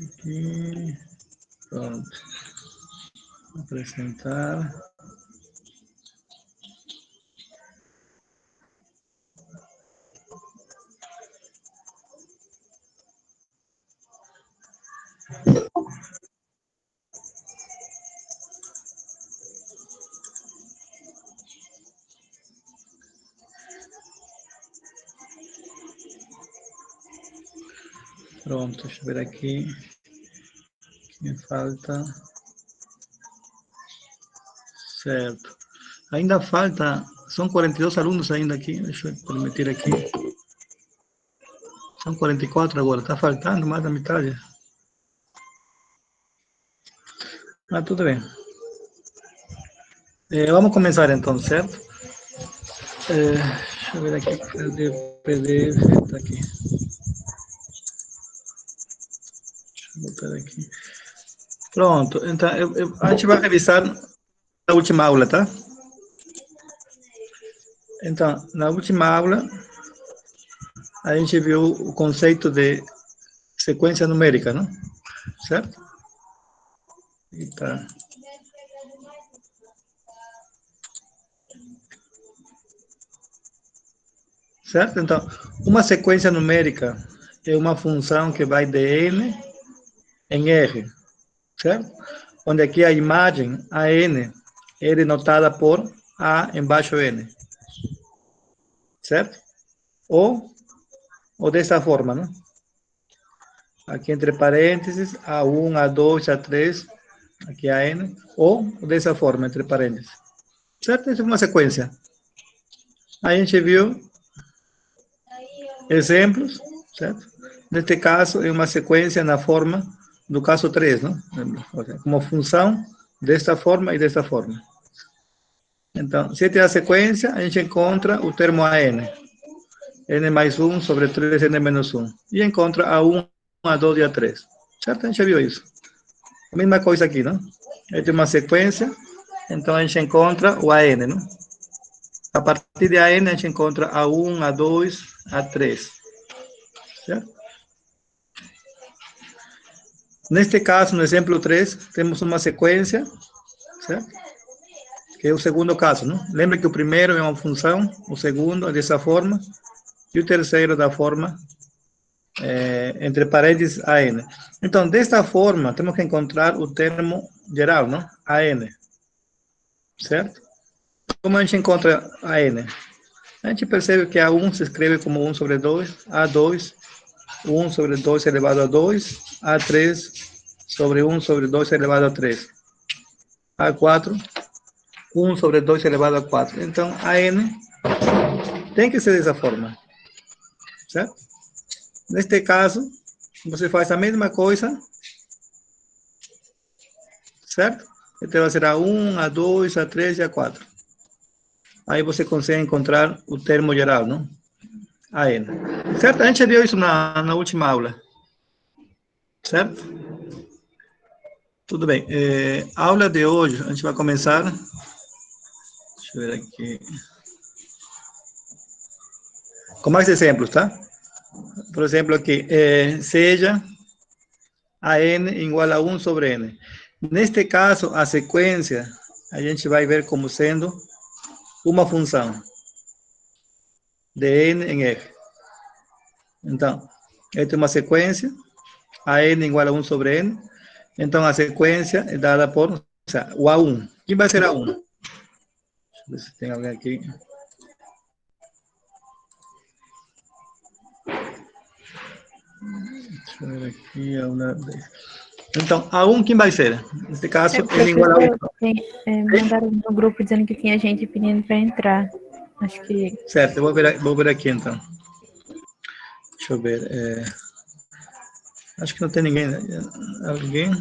Aqui. Pronto. Apresentar. Pronto, deixa eu ver aqui. O que me falta? Certo. Ainda falta, são 42 alunos ainda aqui, deixa eu permitir aqui. São 44 agora, está faltando mais da metade. Mas tudo bem. Vamos começar então, certo? Deixa eu ver aqui, PDF está aqui. Deixa eu botar aqui. Pronto, então a gente vai revisar a última aula, tá? Então, na última aula, a gente viu o conceito de sequência numérica, não? Certo? E tá. Certo? Então, uma sequência numérica é uma função que vai de n em r, certo? Onde aqui a imagem, a n, é denotada por a embaixo n, certo? Ou dessa forma, não? Aqui entre parênteses, A1, A2, A3, aqui a n, ou dessa forma, entre parênteses. Certo? Essa é uma sequência. A gente viu exemplos, certo? Neste caso, é uma sequência na forma do caso 3, não? Como função desta forma e desta forma. Então, se tem a sequência, a gente encontra o termo AN. N mais 1 sobre 3N menos 1. E encontra A1, A2 e A3. Certo? A gente já viu isso. A mesma coisa aqui, não? Aí tem uma sequência, então a gente encontra o AN, não? A partir de AN, a gente encontra A1, A2, A3. Certo? Neste caso, no exemplo 3, temos uma sequência, certo? Que é o segundo caso, não? Lembra que o primeiro é uma função, o segundo é dessa forma, e o terceiro da forma, entre parênteses, AN. Então, desta forma, temos que encontrar o termo geral, não? AN, certo? Como a gente encontra AN? A gente percebe que A1 se escreve como 1 sobre 2, A2, 1 sobre 2 elevado a 2, A3 sobre 1 sobre 2 elevado a 3, A4, 1 sobre 2 elevado a 4. Então, AN tem que ser dessa forma, certo? Neste caso, você faz a mesma coisa, certo? Então, vai ser A1, A2, A3 e A4. Aí você consegue encontrar o termo geral, não? AN. Certo? A gente viu isso na última aula, certo? Tudo bem. A aula de hoje, a gente vai começar. Deixa eu ver aqui. Com mais exemplos, tá? Por exemplo, aqui, seja a n igual a 1 sobre n. Neste caso, a sequência, a gente vai ver como sendo uma função de n em r. Então, esta é uma sequência, a n igual a 1 sobre n. Então, a sequência é dada por o A1. Quem vai ser A1? Deixa eu ver se tem alguém aqui. Deixa eu ver aqui. Então, A1 quem vai ser? Neste caso, n igual a 1. Mandaram no grupo dizendo que tinha gente pedindo para entrar. Acho que... Certo, eu vou ver aqui então. Deixa eu ver. Acho que não tem ninguém. Alguém?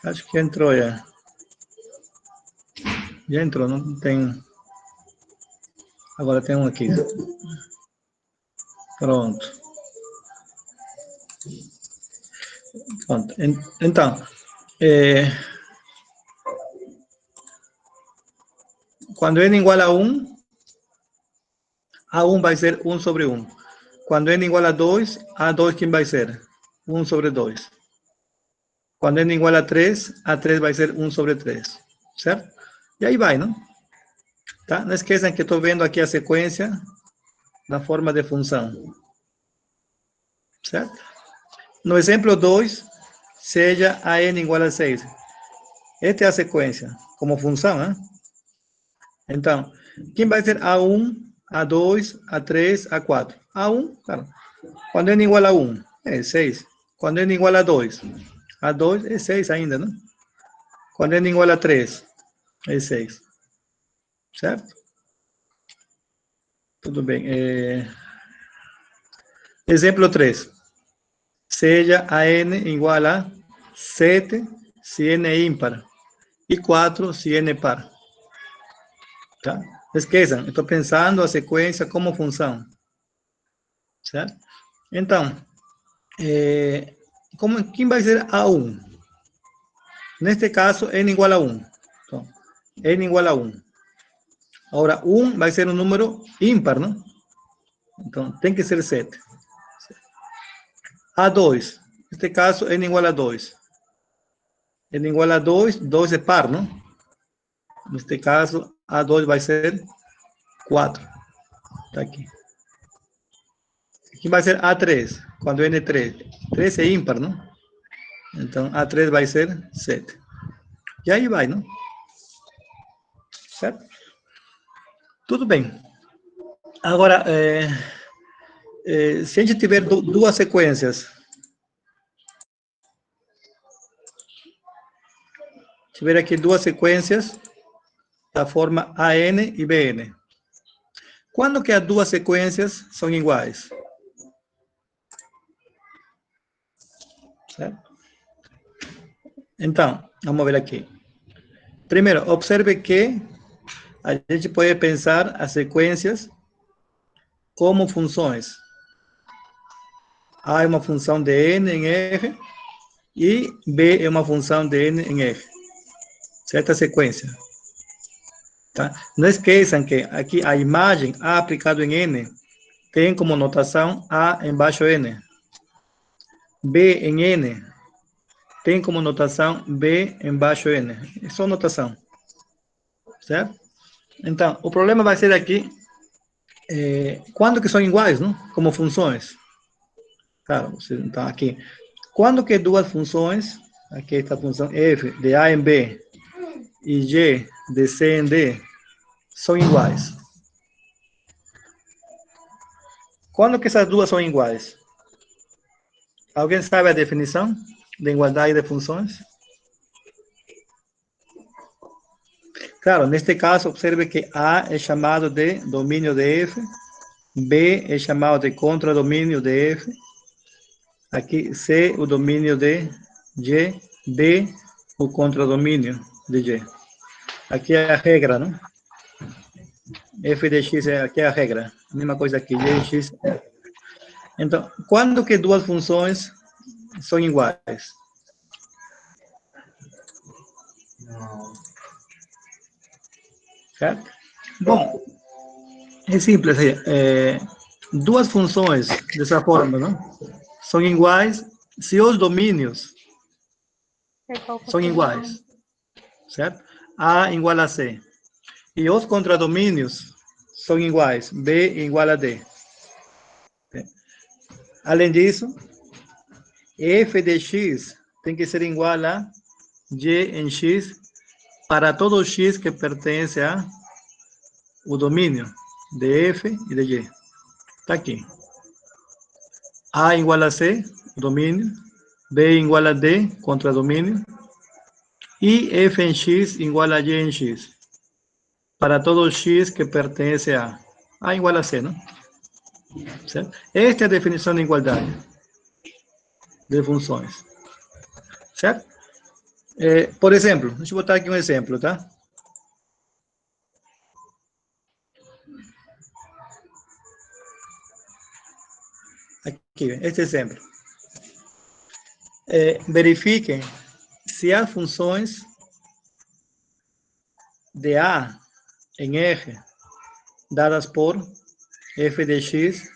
Acho que entrou já. Já entrou, não tem. Agora tem um aqui. Pronto. Pronto. Então, quando n igual a 1, A1 vai ser 1 sobre 1. Quando n igual a 2, A2 quem vai ser? 1 sobre 2. Quando n igual a 3, A3 vai ser 1 sobre 3. Certo? E aí vai, não? Tá? Não esqueçam que estou vendo aqui a sequência na forma de função. Certo? No exemplo 2, seja a n igual a 6. Esta é a sequência, como função, né? Então, quem vai ser A1, A2, A3, A4? A1, claro. Quando n igual a 1, é 6. Quando n igual a 2, A2 é 6 ainda, né? Quando n igual a 3, é 6. Certo? Tudo bem. Exemplo 3. Seja a n igual a 7 se n é ímpar e 4 se n é par. Tá? Esqueçam, estou pensando a sequência como função. Certo? Então, quem vai ser A1? Neste caso, n igual a 1. Então, n igual a 1. Agora, 1 vai ser um número ímpar, não? Então, tem que ser 7. A2. Neste caso, n igual a 2. N igual a 2, 2 é par, não? Neste caso, A2 vai ser 4. Está aqui. Aqui vai ser A3, quando n é 3. 3 é ímpar, não? Então, A3 vai ser 7. E aí vai, não? Certo? Tudo bem. Agora, se a gente tiver duas sequências, tiver aqui duas sequências da forma AN e BN. Quando que as duas sequências são iguais? Certo? Então, vamos ver aqui. Primeiro, observe que a gente pode pensar as sequências como funções. A é uma função de n em R e B é uma função de n em R. Certa sequência. Tá? Não esqueçam que aqui a imagem A aplicado em N tem como notação A embaixo N. B em N tem como notação B embaixo N. É só notação. Certo? Então, o problema vai ser aqui, quando que são iguais, não? Como funções. Claro, você está aqui. Quando que duas funções, aqui está a função f de A em B e g de C em D, são iguais? Quando que essas duas são iguais? Alguém sabe a definição de igualdade de funções? Claro, neste caso, observe que A é chamado de domínio de F, B é chamado de contradomínio de F, aqui C o domínio de G, D o contradomínio de G. Aqui é a regra, não? F de x aqui é a regra. Mesma coisa aqui, G de x. Então, quando que duas funções são iguais? Certo? Bom, é simples. Duas funções dessa forma, não? São iguais se os domínios são iguais. Certo? A igual a C. E os contradomínios são iguais. B igual a D. Além disso, f de x tem que ser igual a g em x para todo x que pertence a o domínio de f e de g. Está aqui. A igual a C, domínio. B igual a D, contradomínio. E f em x igual a g em x. Para todo x que pertence a igual a C, não? Certo? Esta é a definição de igualdade de funções. Certo? Por exemplo, deixa eu botar aqui um exemplo, tá? Aqui, este exemplo. Verifiquem se as funções de A em R dadas por f de x,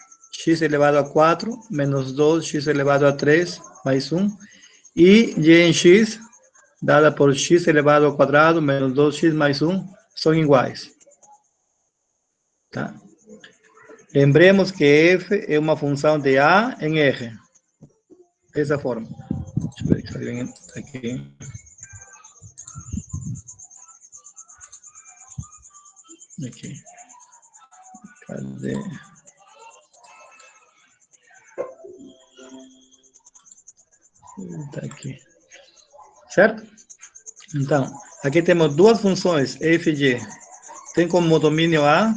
x elevado a 4 menos 2x elevado a 3 mais 1. Y y en x, dada por x elevado al cuadrado menos 2x más 1, son iguales. ¿Tá? Lembremos que f es una función de a en R. De esa forma. Deixa eu ver que está aqui. Aqui. Cadê? Está aqui. Certo? Então, aqui temos duas funções, f e g. Tem como domínio A,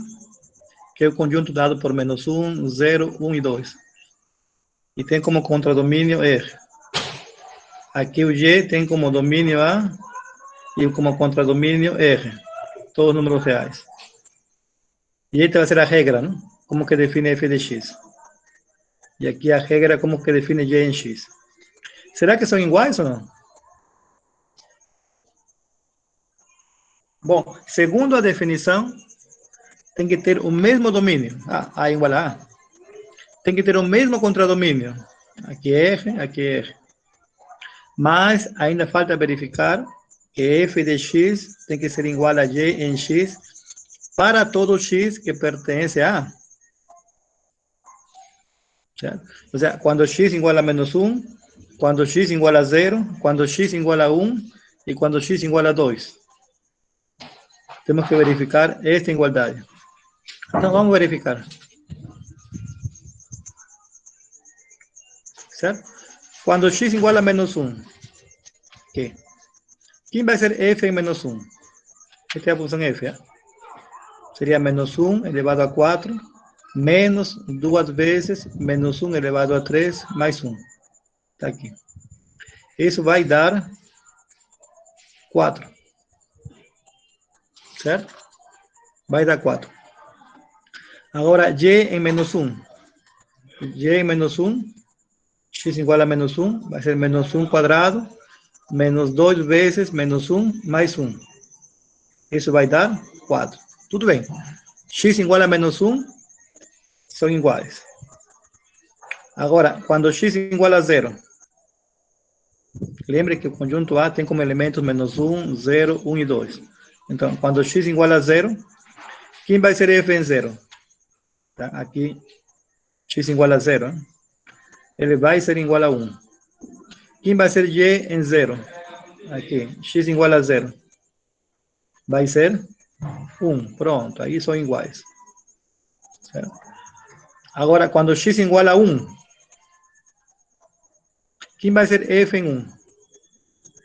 que é o conjunto dado por menos 1, 0, 1 e 2. E tem como contradomínio R. Aqui o G tem como domínio A e como contradomínio R. Todos números reais. E esta vai ser a regra, não? Como que define f de x. E aqui a regra como que define g em x. Será que são iguais ou não? Bom, segundo a definição, tem que ter o mesmo domínio. A igual a A. Tem que ter o mesmo contradomínio. Aqui R, aqui R. Mas ainda falta verificar que f de x tem que ser igual a g em x para todo x que pertence a A. Certo? O sea, quando x igual a menos 1, quando x igual a 0, quando x igual a 1 e quando x igual a 2. Temos que verificar esta igualdade. Então, vamos verificar. Certo? Quando x igual a menos 1, ¿qué? ¿Quién va a ser f en menos 1? Esta es la función f. ¿Eh? Sería menos 1 elevado a 4, menos 2 veces menos 1 elevado a 3, más 1. Está aquí. Eso va a dar 4. ¿Certo? Va a dar 4. Ahora, y en menos 1. Y en menos 1. X igual a menos 1. Va a ser menos 1 cuadrado. Menos 2 veces menos 1 más 1. Eso va a dar 4. Tudo bem. X igual a menos 1 são iguais. Agora, quando x igual a 0, lembre que o conjunto A tem como elementos menos 1, 0, 1 e 2. Então, quando x igual a 0, quem vai ser f em 0? Tá? Aqui, x igual a 0. Hein? Ele vai ser igual a 1. Quem vai ser y em 0? Aqui, x igual a 0. Vai ser 1. Pronto, aí são iguais. Certo? Agora, quando x igual a 1, quem vai ser f em 1?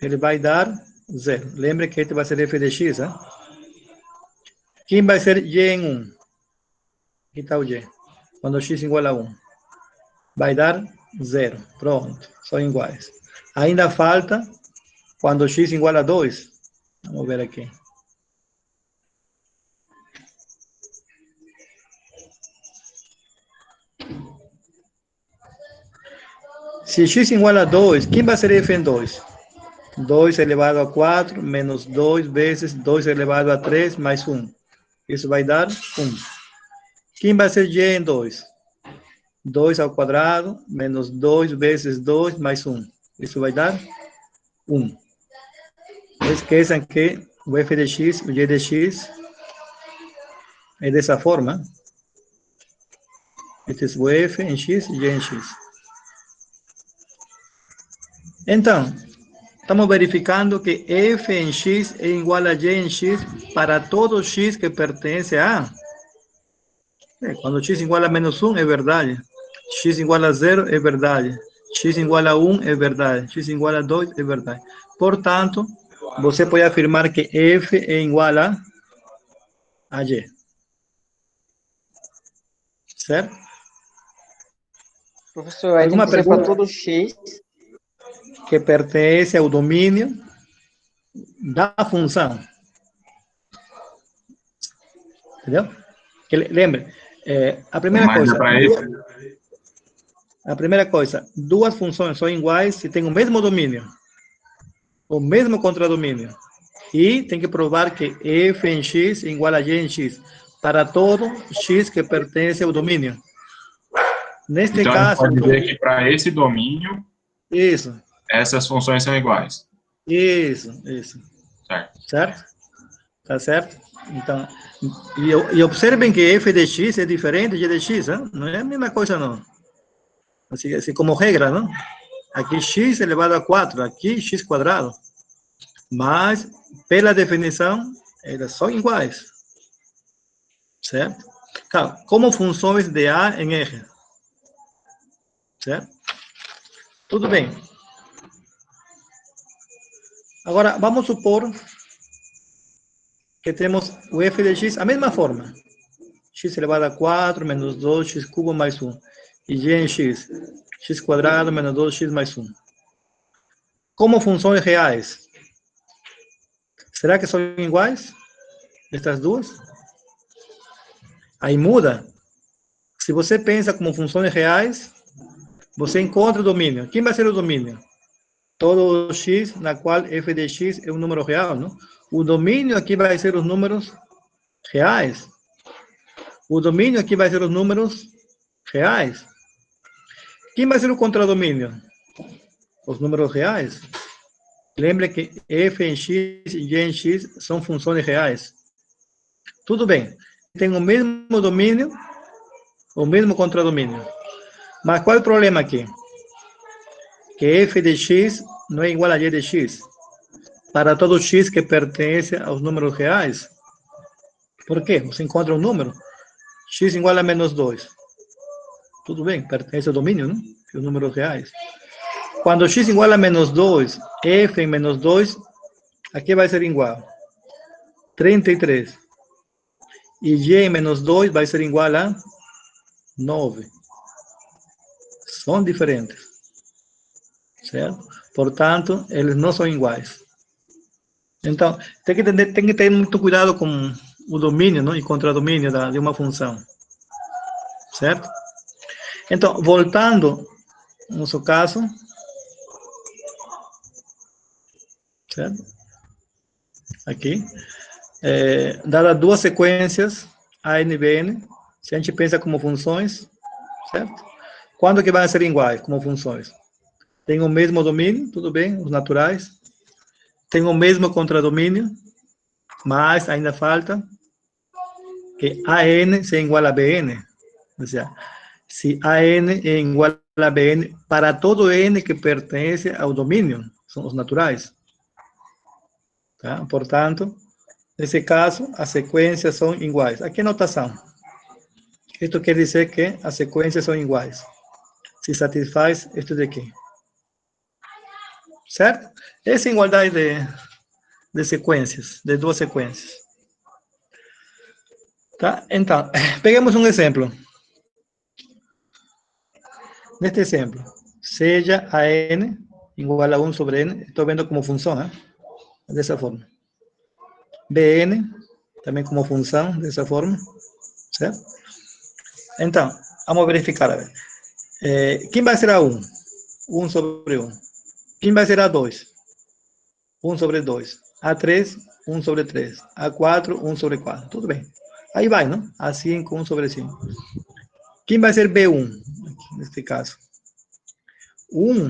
Ele vai dar 0. Lembre que este vai ser f de x. Hein? Quem vai ser y em 1? Aqui está o y. Quando x igual a 1. Vai dar 0. Pronto, são iguais. Ainda falta quando x igual a 2. Vamos ver aqui. Se x igual a 2, quem vai ser f em 2? 2 elevado a 4 menos 2 vezes 2 elevado a 3 mais 1. Isso vai dar 1. Quem vai ser y em 2? 2 ao quadrado menos 2 vezes 2 mais 1. Isso vai dar 1. Não esqueçam que o f de x, o y de x, é dessa forma. Este é o f em x e y em x. Então, estamos verificando que f em x é igual a y em x para todo x que pertence a A. Quando x igual a menos 1 é verdade. X igual a 0 é verdade. X igual a 1 é verdade. X igual a 2 é verdade. Portanto, você pode afirmar que f é igual a y. Certo? Professor, aí tem que ser para todo x que pertence ao domínio da função. Entendeu? Que, lembre, a primeira coisa, duas funções são iguais se tem o mesmo domínio, o mesmo contradomínio. E tem que provar que f em x é igual a y em x para todo x que pertence ao domínio. Neste então, caso... pode dizer que para esse domínio, isso. Essas funções são iguais. Isso. Certo. Certo? Tá certo? Então, e observem que f de x é diferente de x, hein? Não é a mesma coisa, não. Assim como regra, não? Aqui x elevado a 4, aqui x quadrado. Mas, pela definição, elas são iguais. Certo? Então, como funções de A em R. Certo? Tudo bem. Agora, vamos supor que temos o f de x, a mesma forma. X elevado a 4 menos 2x cubo mais 1. E y em x. X quadrado menos 2x mais 1. Como funções reais. Será que são iguais? Estas duas? Aí muda. Se você pensa como funções reais, você encontra o domínio. Quem vai ser o domínio? Todo x, na qual f de x é um número real, não? O domínio aqui vai ser os números reais. O domínio aqui vai ser os números reais. Quem vai ser o contradomínio? Os números reais. Lembre que f em x e y em x são funções reais. Tudo bem. Tem o mesmo domínio, o mesmo contradomínio. Mas qual é o problema aqui? Que f de x não é igual a y de x. Para todo x que pertence aos números reais. Por quê? Você encontra um número, x igual a menos 2. Tudo bem, pertence ao domínio, não? Os números reais. Quando x igual a menos 2, f em menos 2, aqui vai ser igual. 33. E y em menos 2 vai ser igual a 9. São diferentes. Certo? Portanto, eles não são iguais. Então, tem que ter muito cuidado com o domínio, não? E contradomínio de uma função. Certo? Então, voltando ao nosso caso. Certo? Aqui. Dadas duas sequências, A, N, B, N, se a gente pensa como funções, certo? Quando que vão ser iguais como funções? Tem o mesmo domínio, tudo bem, os naturais. Tem o mesmo contradomínio, mas ainda falta que AN seja igual a BN. Ou seja, se AN é igual a BN para todo N que pertence ao domínio, são os naturais. Tá? Portanto, nesse caso, as sequências são iguais. Aqui a notação. Isto quer dizer que as sequências são iguais. Se satisfaz isto daqui. Certo? Essa é a igualdade de sequências, de duas sequências. Tá? Então, peguemos um exemplo. Neste exemplo, seja a n igual a 1 sobre n, estou vendo como função, né? Dessa forma. Bn, também como função, dessa forma. Certo? Então, vamos verificar. Quem vai ser a 1? 1 sobre 1. Quem vai ser a 2? 1 sobre 2. A 3, 1 sobre 3. A 4, 1 sobre 4. Tudo bem. Aí vai, não? A 5, 1 sobre 5. Quem vai ser B1, aqui, neste caso? 1,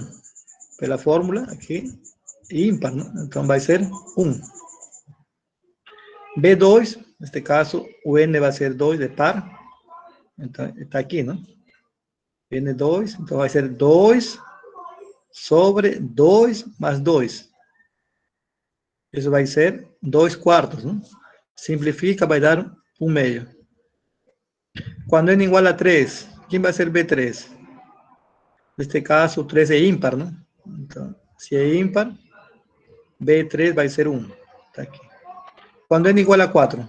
pela fórmula, aqui, ímpar, não? Então vai ser 1. B2, neste caso, o N vai ser 2 de par. Então, está aqui, não? N2, então vai ser 2 sobre 2 mais 2. Isso vai ser 2 quartos, não? Simplifica, vai dar 1 meio. Quando n igual a 3, quem vai ser B3? Neste caso, o 3 é ímpar, não? Então, se é ímpar, B3 vai ser 1. Tá aqui. Quando n igual a 4,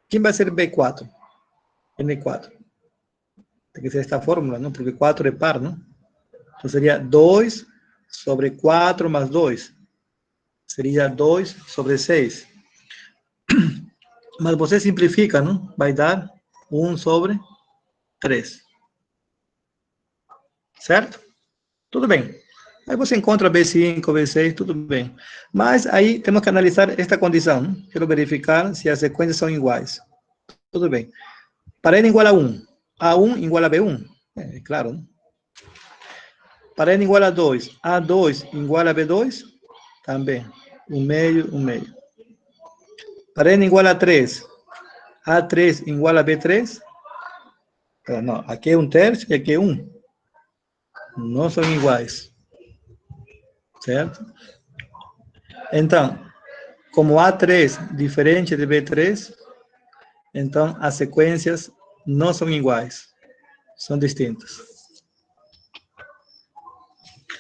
quem vai ser B4? N4. Tem que ser esta fórmula, não? Porque 4 é par, não? Então, seria 2 sobre 4 mais 2. Seria 2 sobre 6. Mas você simplifica, não? Vai dar 1 sobre 3. Certo? Tudo bem. Aí você encontra B5, B6, tudo bem. Mas aí temos que analisar esta condição. Não? Quero verificar se as sequências são iguais. Tudo bem. Para n igual a 1, A1 igual a B1. É claro, né? Para n igual a 2, A2 igual a B2? Também. 1 meio, 1 meio. Para n igual a 3, A3 igual a B3? Não, aqui é 1/3 e aqui é 1. Não são iguais. Certo? Então, como A3 diferente de B3, então as sequências não são iguais. São distintas.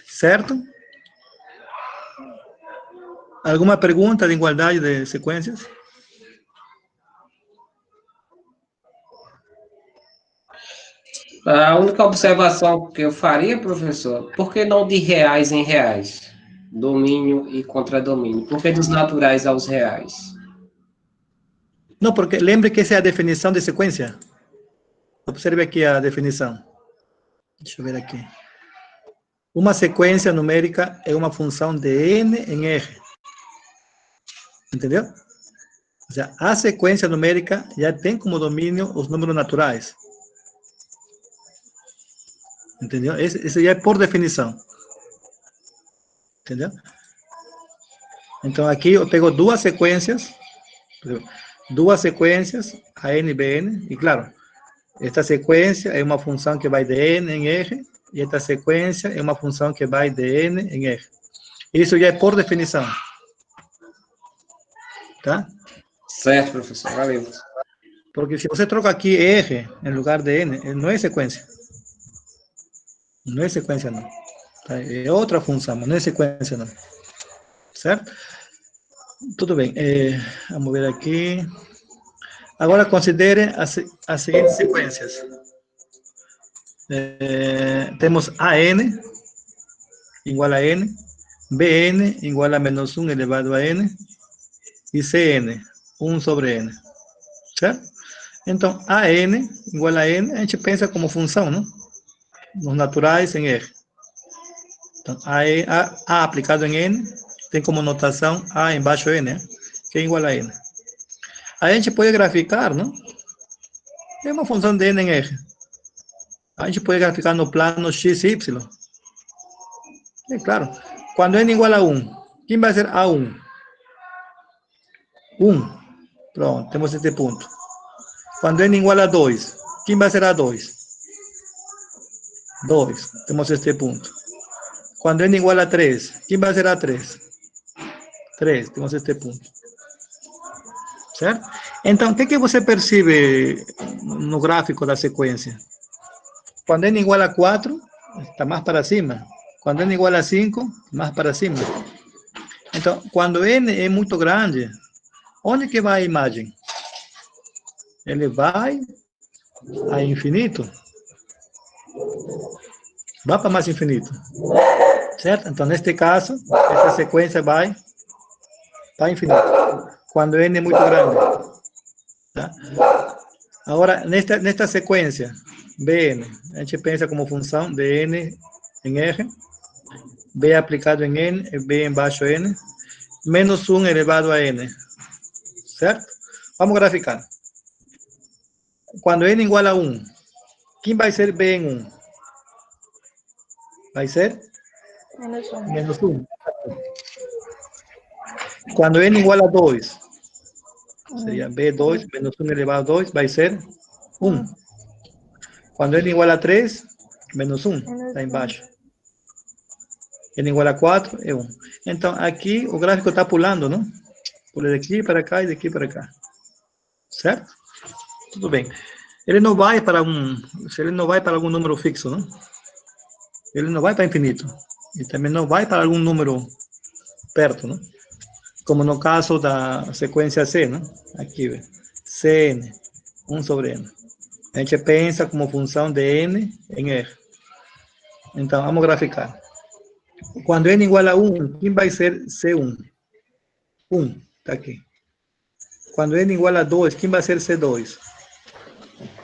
Certo? Alguma pergunta de igualdade de sequências? A única observação que eu faria, professor, por que não de reais em reais? Domínio e contradomínio. Por que dos naturais aos reais? Não, porque lembre que essa é a definição de sequência. Observe aqui a definição. Deixa eu ver aqui. Uma sequência numérica é uma função de n em R. Entendeu? Ou seja, a sequência numérica já tem como domínio os números naturais. Entendeu? Isso já é por definição. Entendeu? Então, aqui eu pego duas sequências, a n, bn, e claro, esta sequência é uma função que vai de n em R, e esta sequência é uma função que vai de n em R. Isso já é por definição. Tá? Certo, professor. Valeu. Porque se você troca aqui R em lugar de n, não é sequência. Não é sequência, não. Tá? É outra função, mas não é sequência, não. Certo? Tudo bem. Vamos ver aqui. Agora, considere as seguintes sequências. Temos AN igual a N, BN igual a menos 1 elevado a N, e CN, 1 sobre N. Certo? Então, AN igual a N, a gente pensa como função, não? Nos naturais em R. Então, A aplicado em N tem como notação A embaixo N, né? Que é igual a N. A gente pode graficar, não? É uma função de N em R. A gente pode graficar no plano x e y. É claro. Quando N igual a 1, quem vai ser A1? 1. Pronto, temos este ponto. Quando N igual a 2, quem vai ser A2? 2. Temos este ponto. Quando N igual a 3, quem vai ser A3? 3. Temos este ponto. Certo? Então, o que você percebe no gráfico da sequência? Quando n igual a 4, está mais para cima. Quando n igual a 5, mais para cima. Então, quando n é muito grande, onde que vai a imagem? Ele vai a infinito. Vai para mais infinito. Certo? Então, neste caso, essa sequência vai para infinito. Quando n é muito grande. Tá? Agora, nesta sequência, Bn, a gente pensa como função de n em R, B aplicado em n, e B embaixo n, menos 1 elevado a n. Certo? Vamos graficar. Quando n igual a 1, quem vai ser B em 1? Vai ser? Menos 1. Menos 1. Quando n igual a 2, seria B2 menos 1 elevado a 2, vai ser 1. Quando n igual a 3, menos 1, está embaixo. N igual a 4 é 1. Então, aqui o gráfico está pulando, não? Pula daqui para cá e daqui para cá. Certo? Tudo bem. Ele não vai para algum número fixo, não? Ele não vai para infinito. E também não vai para algum número perto, não? Como no caso da sequência C, não? Aqui, Cn, 1 sobre n. A gente pensa como função de n em R. Então, vamos graficar. Quando n igual a 1, quem vai ser C1? 1, está aqui. Quando n igual a 2, quem vai ser C2?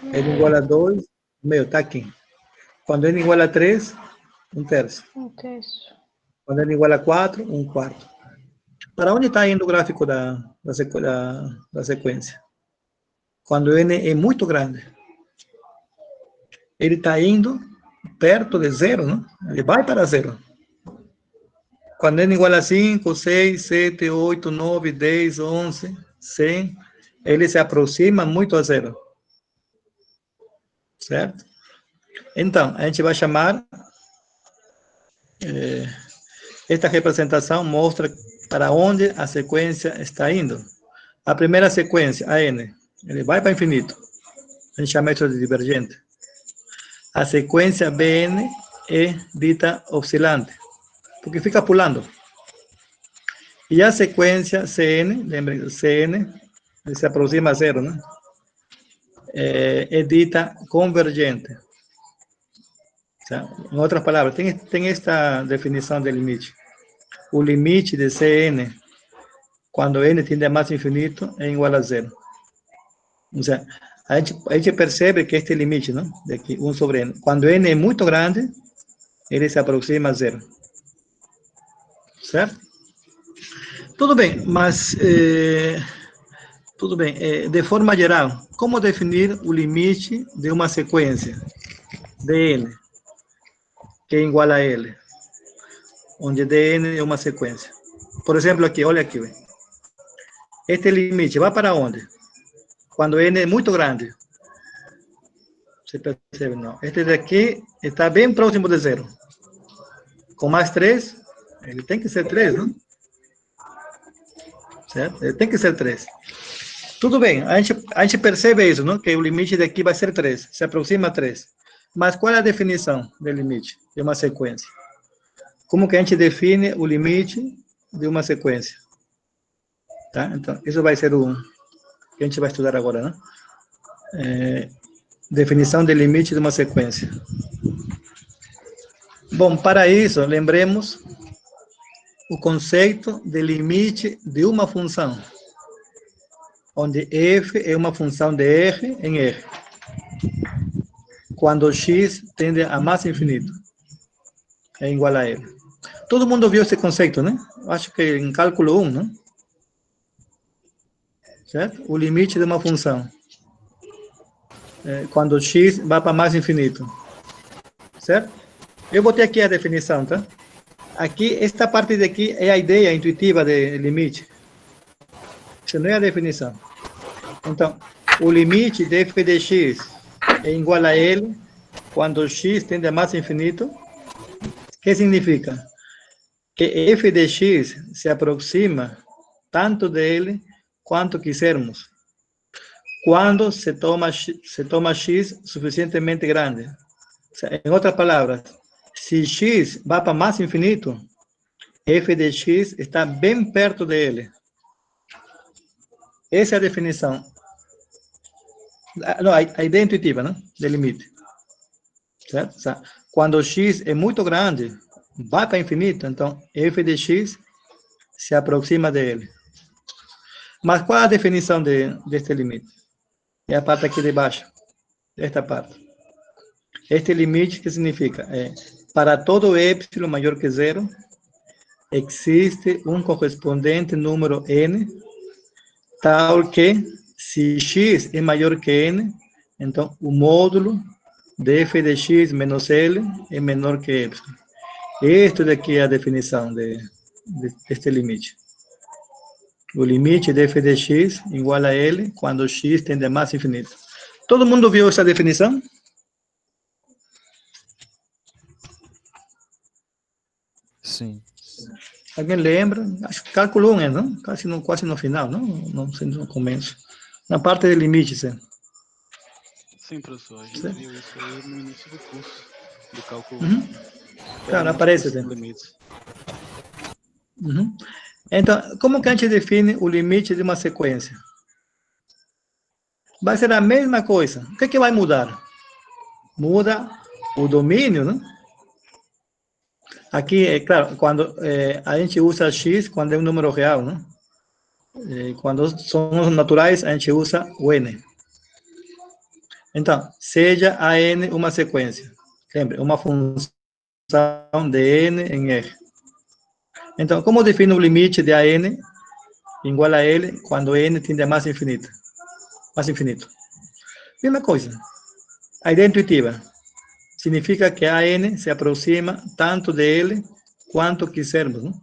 N igual a 2, meu, está aqui. Quando n igual a 3, 1/3. 1/3. Quando n igual a 4, 1/4. Para onde está indo o gráfico da sequência? Quando n é muito grande. ele está indo perto de zero, não? Ele vai para zero. Quando n igual a 5, 6, 7, 8, 9, 10, 11, 100, ele se aproxima muito a zero. Certo? Então, a gente vai chamar... esta representação mostra para onde a sequência está indo. A primeira sequência, a n, ele vai para infinito. A gente chama isso de divergente. A sequência Bn é dita oscilante, porque fica pulando. E a sequência Cn, lembrem, Cn, se aproxima a zero, né? É dita convergente. Em outras palavras, tem esta definição de limite. O limite de Cn, quando n tende a mais infinito, é igual a zero. Ou seja, a gente percebe que este limite, não? Daqui, 1 sobre n. Quando n é muito grande, ele se aproxima a zero. Certo? Tudo bem, mas... tudo bem. De forma geral, como definir o limite de uma sequência de n, que é igual a L, onde dn é uma sequência? Por exemplo, aqui, olha aqui. Este limite vai para onde? Quando n é muito grande. Você percebe? Não. Este daqui está bem próximo de zero. Com mais 3, ele tem que ser 3, não? Certo? Ele tem que ser 3. Tudo bem, a gente percebe isso, não? Que o limite daqui vai ser 3, se aproxima a 3. Mas qual é a definição do limite de uma sequência? Como que a gente define o limite de uma sequência? Tá? Então, isso vai ser o que a gente vai estudar agora, né? Definição de limite de uma sequência. Bom, para isso, lembremos o conceito de limite de uma função, onde f é uma função de r em r, quando x tende a mais infinito, é igual a l. Todo mundo viu esse conceito, né? Acho que em cálculo 1, né? Certo? O limite de uma função, quando x vai para mais infinito. Certo? Eu botei aqui a definição, tá? Aqui, esta parte daqui é a ideia intuitiva de limite. Isso não é a definição. Então, o limite de f de x é igual a L quando x tende a mais infinito. O que significa? Que f de x se aproxima tanto de L quanto quisermos, quando se toma x suficientemente grande. Em outras palavras, se x vai para mais infinito, f de x está bem perto de L. Essa é a definição. Não, a ideia intuitiva, né? De limite. Certo? Quando x é muito grande, vai para infinito, então f de x se aproxima de L. Mas qual é a definição deste limite? É a parte aqui de baixo. Esta parte. Este limite, que significa? Para todo epsilon maior que zero, existe um correspondente número n, tal que, se x é maior que n, então o módulo de f de x menos L é menor que epsilon. Esta daqui é a definição deste limite. O limite de f de x igual a L quando x tende a mais infinito. Todo mundo viu essa definição? Sim. Alguém lembra? Acho que cálculo 1, não? Quase no final, não? Não sei no começo. Na parte de limites, Sim, professor. A gente viu isso aí no início do curso, do cálculo. Claro, aparece. Limites. Então, como que a gente define o limite de uma sequência? Vai ser a mesma coisa. O que vai mudar? Muda o domínio, né? Aqui, é claro, quando a gente usa x quando é um número real, né? Quando são naturais, a gente usa o n. Então, seja a n uma sequência. Lembre, uma função de n em r. Então, como define o limite de a n igual a L quando n tende a mais infinito? Mais infinito. Mesma coisa. A ideia intuitiva. significa que a n se aproxima tanto de L quanto quisermos, ¿no?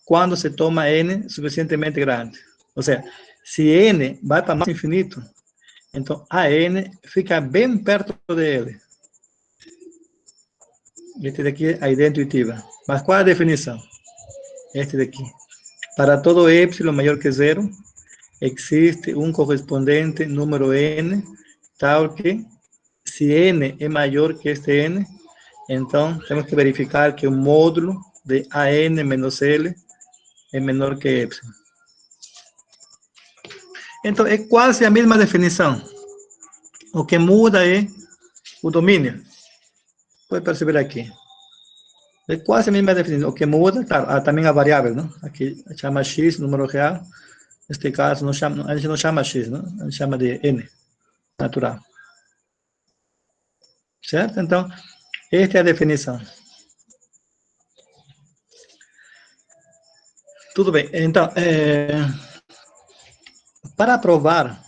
Quando se toma n suficientemente grande. Ou seja, se n vai para mais infinito, então a n fica bem perto de L. Este daqui é a ideia intuitiva. Mas qual é a definição? Este daqui. Para todo epsilon maior que zero, existe um correspondente número n, tal que, se n é maior que este n, então temos que verificar que o módulo de an menos L é menor que epsilon. Então, é quase a mesma definição. O que muda é o domínio. Pode perceber aqui. É quase a mesma definição. O que muda, claro, também a variável, não? Aqui chama x, número real. Neste caso, a gente não chama x, não? A gente chama de n, natural. Certo? Então, esta é a definição. Tudo bem. Então, para provar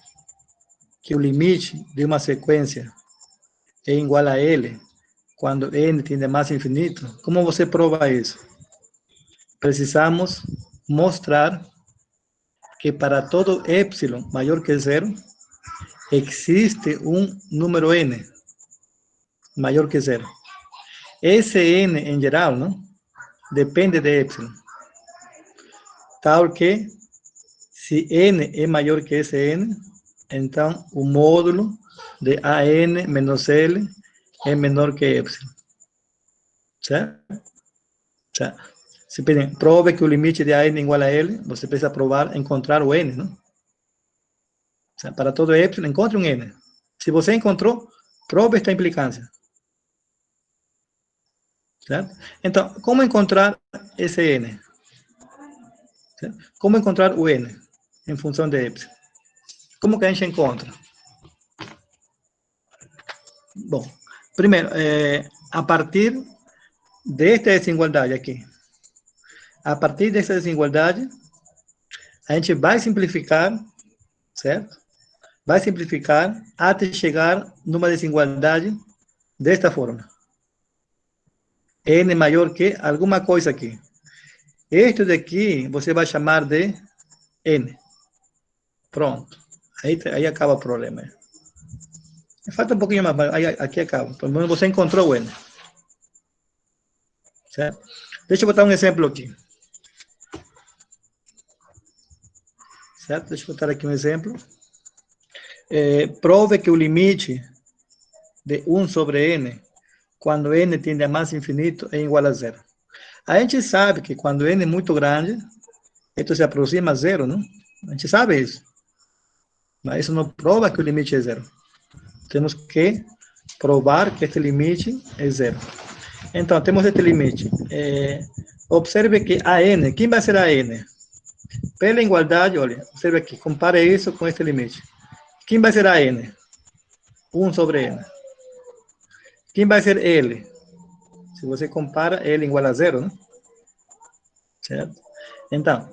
que o limite de uma sequência é igual a L, quando n tende mais infinito, como você prova isso? Precisamos mostrar que para todo epsilon maior que zero, existe um número n maior que zero. Esse n, em geral, não? Depende de epsilon. Tal que, se n é maior que esse n, então o módulo de an menos L é menor que epsilon. Certo? Se pedem, prove que o limite de an é igual a L, você precisa provar, encontrar o n, não? Para todo epsilon, encontre um n. Se você encontrou, prove esta implicância. Certo? Então, como encontrar esse n? Certo? Como encontrar o n em função de epsilon? Como que a gente encontra? Bom, primeiro, a partir desta desigualdade aqui. A partir dessa desigualdade, a gente vai simplificar, certo? Vai simplificar até chegar numa desigualdade desta forma. N maior que alguma coisa aqui. Este daqui você vai chamar de N. Pronto. Aí acaba o problema. Falta um pouquinho mais, aqui acaba. Pelo menos você encontrou o N. Certo? Deixa eu botar um exemplo aqui. Certo? Deixa eu botar aqui um exemplo. Prove que o limite de 1 sobre n, quando n tende a mais infinito, é igual a zero. A gente sabe que quando n é muito grande, isso se aproxima a zero, não? A gente sabe isso. Mas isso não prova que o limite é zero. Temos que provar que este limite é zero. Então, temos este limite. Observe que a n, quem vai ser a n? Pela igualdade, olha, observe aqui, compare isso com este limite. Quem vai ser a n? 1 sobre n. Quem vai ser L? Se você compara, L igual a zero, né? Certo? Então,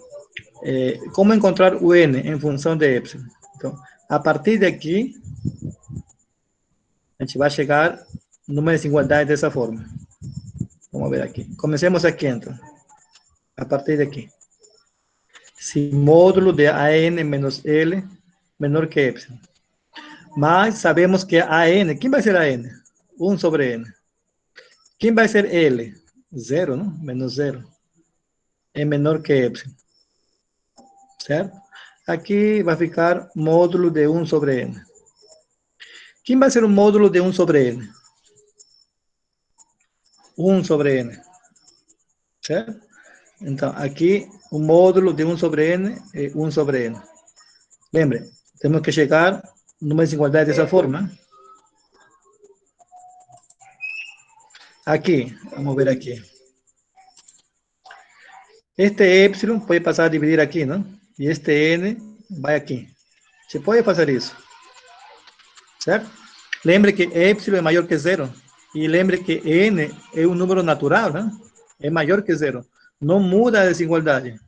como encontrar o n em função de epsilon? Então, a partir daqui, a gente vai chegar numa desigualdade dessa forma. Vamos ver aqui. Comecemos aqui, então. A partir daqui. Se módulo de an menos L menor que epsilon. Mas sabemos que a n, quem vai ser a n? 1 sobre n. Quem vai ser L? 0, não? Menos 0. É menor que epsilon. Certo? Aqui vai ficar módulo de 1 sobre n. Quem vai ser o módulo de 1 sobre n? 1 sobre n. Certo? Então, aqui, o módulo de 1 sobre n é 1 sobre n. Lembre, temos que chegar numa desigualdade dessa forma. Aqui, vamos ver aqui. Este epsilon pode passar a dividir aqui, não? E este n vai aqui. Você pode fazer isso. Certo? Lembre que epsilon é maior que zero. E lembre que n é um número natural, né? É maior que zero. Não muda a desigualdade.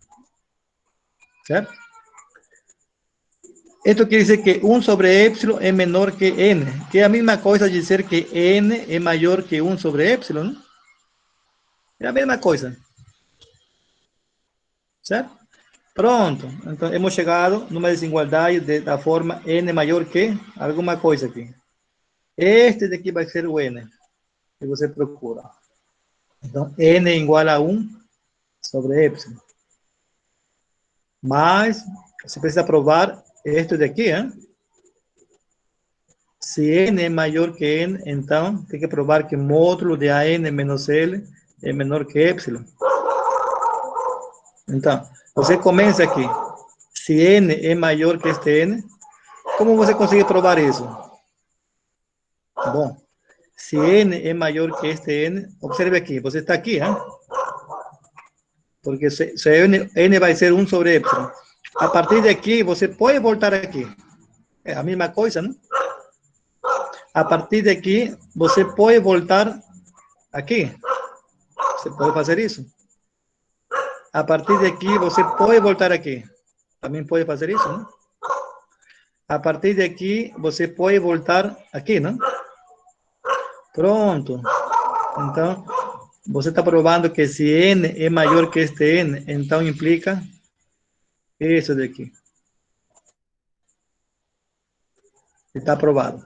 Certo? Esto quiere decir que 1 sobre epsilon es menor que n, que es la misma cosa de decir que n es mayor que 1 sobre epsilon, ¿no? É a mesma coisa. Certo? Pronto. Então, hemos chegado numa desigualdade da forma n maior que alguma coisa aqui. Este daqui vai ser o n, que você procura. Então, n é igual a 1 sobre epsilon. Mas, você precisa provar este daqui, hein? Se n é maior que n, então tem que provar que o módulo de an menos l é menor que epsilon. Então, você começa aqui. Se n é maior que este n, como você consegue provar isso? Bom, se n é maior que este n, observe aqui, você está aqui, hein? Porque se n vai ser 1 sobre epsilon. A partir daqui, você pode voltar aqui. É a mesma coisa, não? A partir daqui, você pode voltar aqui. Você pode fazer isso. A partir daqui, você pode voltar aqui. Também pode fazer isso, não? A partir daqui, você pode voltar aqui, não? Pronto. Então, você está provando que se n é maior que este n, então implica isso daqui. Está provado.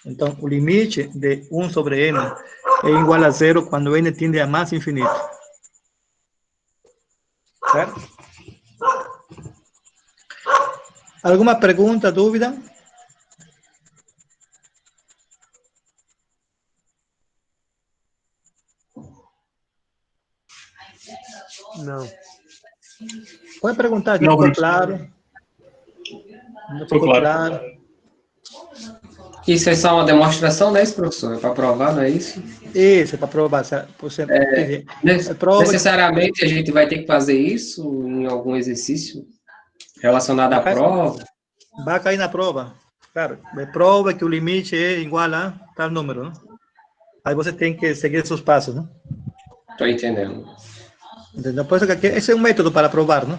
Então, o limite de 1 sobre n é igual a 0 quando n tende a mais infinito. Certo? Alguma pergunta, dúvida? Não. Pode perguntar, se Não, ficou professor. claro. Não ficou claro. claro. Isso é só uma demonstração, né, professor? É para provar, não é isso? Isso, é para provar. Você, prova Necessariamente a gente vai ter que fazer isso em algum exercício relacionado à prova? vai cair na prova. Claro, prova que o limite é igual a tal número, né? Aí você tem que seguir seus passos, né? Estou entendendo. Entendeu? Por isso que aqui, esse é um método para provar, né?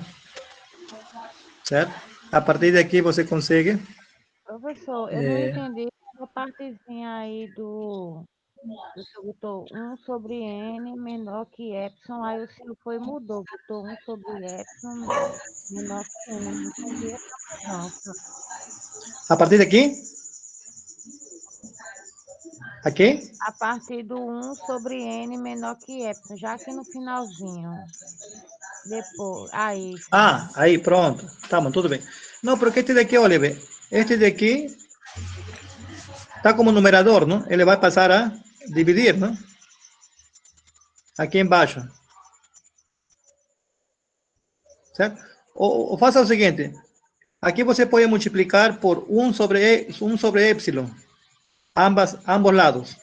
Certo? A partir daqui você consegue... Professor, eu não entendi a partezinha aí do senhor botou 1 sobre n menor que epsilon, aí o senhor foi e mudou, botou 1 sobre epsilon menor que n. Não entendi essa mudança. A partir daqui? Aqui? A partir do 1 sobre n menor que epsilon, já aqui no finalzinho. Depois, aí. Ah, aí, pronto. Tá, mas tudo bem. Não, porque este daqui, olha, este daqui está como numerador, não? Ele vai passar a dividir, não? Aqui embaixo. Certo? Ou faça o seguinte. Aqui você pode multiplicar por 1 sobre epsilon. Ambos lados.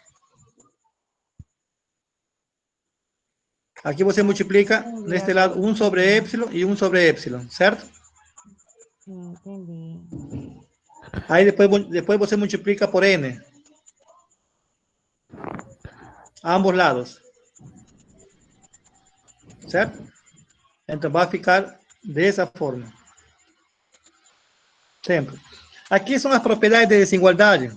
Aqui você multiplica, neste lado, 1 sobre epsilon e 1 sobre epsilon, certo? Sim, entendi. Aí depois você multiplica por n. Ambos lados. Certo? Então vai ficar dessa forma. Sempre. Aqui são as propriedades de desigualdade.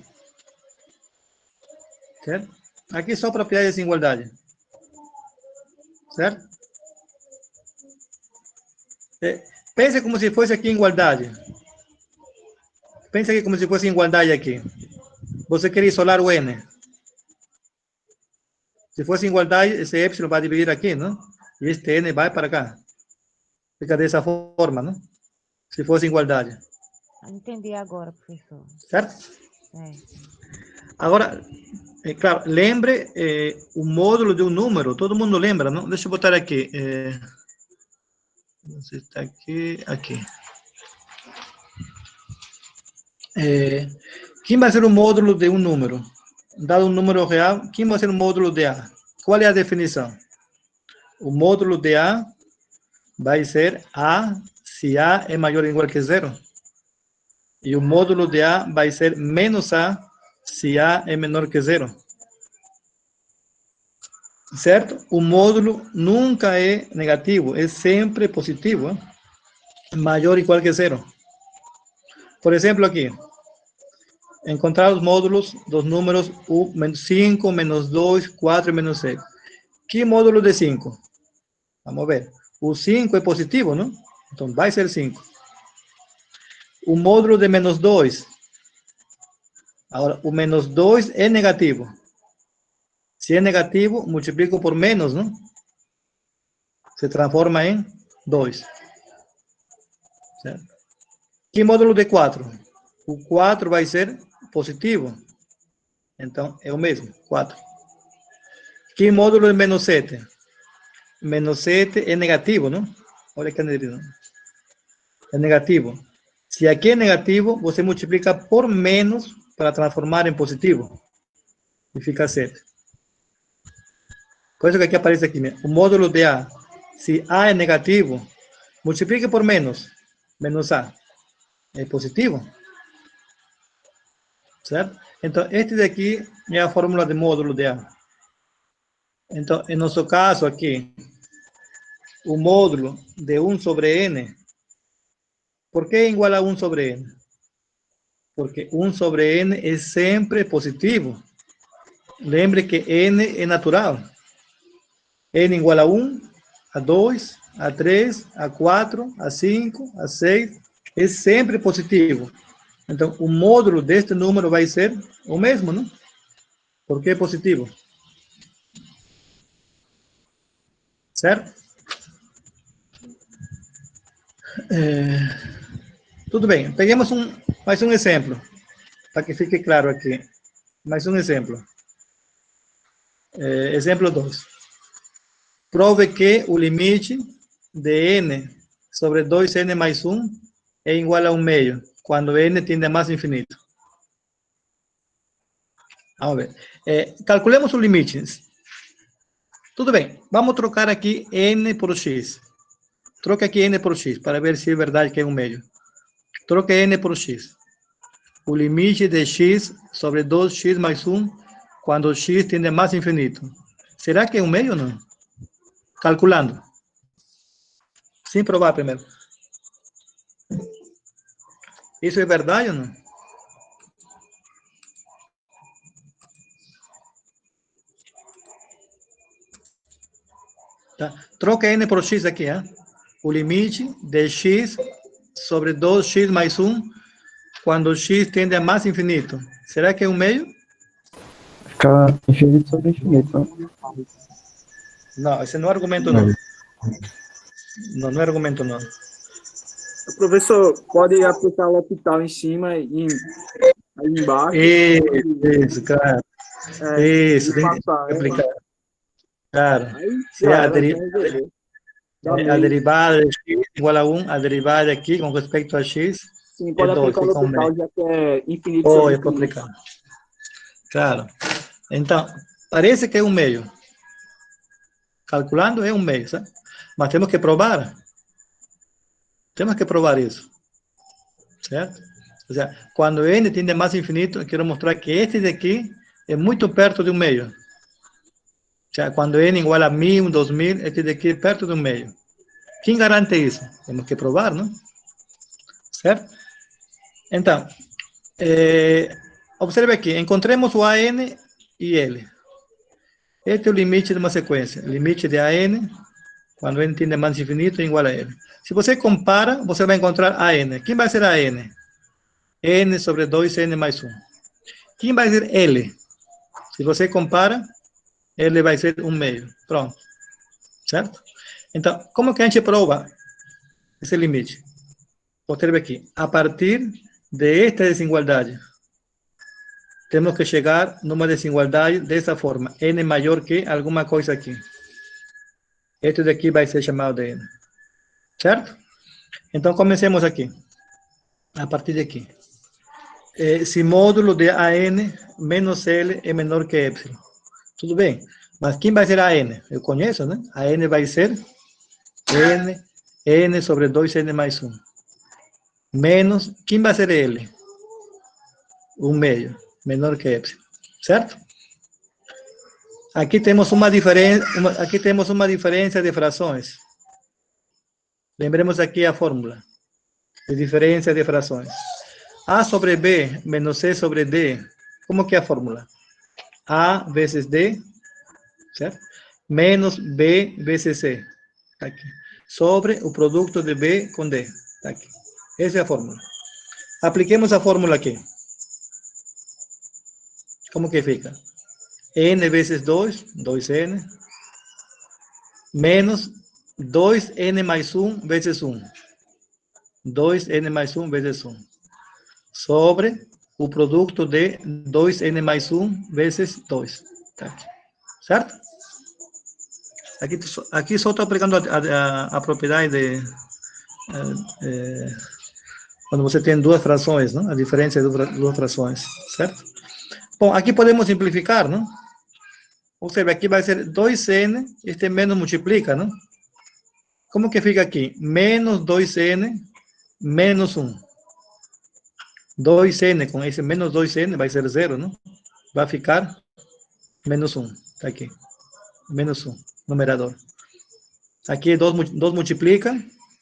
Certo? Aqui são propriedades de desigualdade. Certo? Pense como se fosse aqui igualdade. Pense aqui como se fosse igualdade aqui. Você quer isolar o n. Se fosse igualdade, esse epsilon vai dividir aqui, não? E este n vai para cá. Fica dessa forma, não? Se fosse igualdade. Entendi agora, professor. Certo? É. Agora, claro, lembre o módulo de um número. Todo mundo lembra, não? Deixa eu botar aqui. Você está aqui, aqui. Quem vai ser o módulo de um número? Dado um número real, quem vai ser o módulo de A? Qual é a definição? O módulo de A vai ser A se A é maior ou igual que zero. E o módulo de A vai ser menos A se A é menor que zero. Certo? O módulo nunca é negativo, é sempre positivo. Maior ou igual que zero. Por exemplo, aqui, encontrar os módulos dos números 5, menos 2, 4 e menos 6. Que módulo de 5? Vamos ver. O 5 é positivo, não? Então, vai ser 5. O módulo de menos 2. Agora, o menos 2 é negativo. Se é negativo, multiplico por menos, não? Se transforma em 2. Certo? Que módulo de 4? O 4 vai ser positivo. Então, é o mesmo, 4. Que módulo de menos 7? Menos 7 é negativo, não? Olha que negativo. É negativo. Se aqui é negativo, você multiplica por menos para transformar em positivo. E fica 7. Por isso que aqui aparece aqui, né? O módulo de A. Se A é negativo, multiplique por menos. Menos A. É positivo. Certo? Então, este daqui é a fórmula de módulo de A. Então, em nosso caso aqui, o módulo de 1 sobre n, por que é igual a 1 sobre n? Porque 1 sobre n é sempre positivo. Lembre que n é natural. N igual a 1, a 2, a 3, a 4, a 5, a 6, é sempre positivo. Então, o módulo deste número vai ser o mesmo, não? Porque é positivo. Certo? Tudo bem. Peguemos mais um exemplo, para que fique claro aqui. Mais um exemplo. Exemplo 2. Prove que o limite de n sobre 2n mais 1 é igual a 1 meio, quando n tende a mais infinito. Vamos ver. Calculemos os limites. Tudo bem. Vamos trocar aqui n por x. Troque aqui n por x, para ver se é verdade que é 1 meio. Troque n por x. O limite de x sobre 2x mais 1, quando x tende a mais infinito. Será que é 1 meio ou não? Calculando. Sem provar primeiro. Isso é verdade ou não? Tá? Troca n por x aqui, hein? O limite de x sobre 2x mais 1, quando x tende a mais infinito. Será que é 1 meio? Fica infinito sobre infinito. Não, esse não é argumento, não. Não é argumento, não. Professor, pode aplicar o L'Hopital em cima e aí embaixo. Isso, cara. Isso, tem que aplicar. Cara, se a derivada de x igual a 1, a derivada aqui com respeito a x, sim, pode aplicar o L'Hopital, já que é infinito sobre infinito. Aplicar. Claro. Então, parece que é 1 meio. Calculando é 1 meio, sabe? Mas temos que provar. Temos que provar isso. Certo? Ou seja, quando n tende a mais infinito, eu quero mostrar que este daqui é muito perto de 1 meio. Ou seja, quando n igual a 1000, 2000, este daqui é perto de 1 meio. Quem garante isso? Temos que provar, não? Certo? Então, observe aqui, encontremos o AN e L. Este é o limite de uma sequência. Limite de AN, quando n tende a mais infinito, é igual a L. Se você compara, você vai encontrar AN. Quem vai ser AN? N sobre 2n mais 1. Quem vai ser L? Se você compara, L vai ser 1 meio. Pronto. Certo? Então, como que a gente prova esse limite? Observe aqui. A partir de esta desigualdade, temos que chegar numa desigualdade dessa forma. N maior que alguma coisa aqui. Este daqui vai ser chamado de N. Certo? Então, comecemos aqui. A partir de aqui. Se módulo de AN menos L é menor que epsilon. Tudo bem. Mas quem vai ser AN? Eu conheço, né? AN vai ser N sobre 2N mais 1. Menos, quem vai ser L? 1 meio. Menor que epsilon. Certo? Aqui temos uma diferença de frações. Lembremos aqui a fórmula de diferença de frações. A sobre B menos C sobre D. Como que é a fórmula? A vezes D, certo? Menos B vezes C. Tá aqui. Sobre o produto de B com D. Tá aqui. Essa é a fórmula. Apliquemos a fórmula aqui. Como que fica? N vezes 2, 2N, menos 2N mais 1 vezes 1. 2N mais 1 vezes 1. Sobre o produto de 2N mais 1 vezes 2. Tá aqui. Certo? Aqui só estou aplicando a propriedade de... quando você tem duas frações, não? A diferença de duas frações, certo? Bom, aqui podemos simplificar, não? Ou seja, aqui vai ser 2N, este menos multiplica, não? Como que fica aqui? Menos 2N, menos 1. 2N com esse menos 2N vai ser 0, não? Vai ficar menos 1, tá aqui. Menos 1, numerador. Aqui 2 multiplica,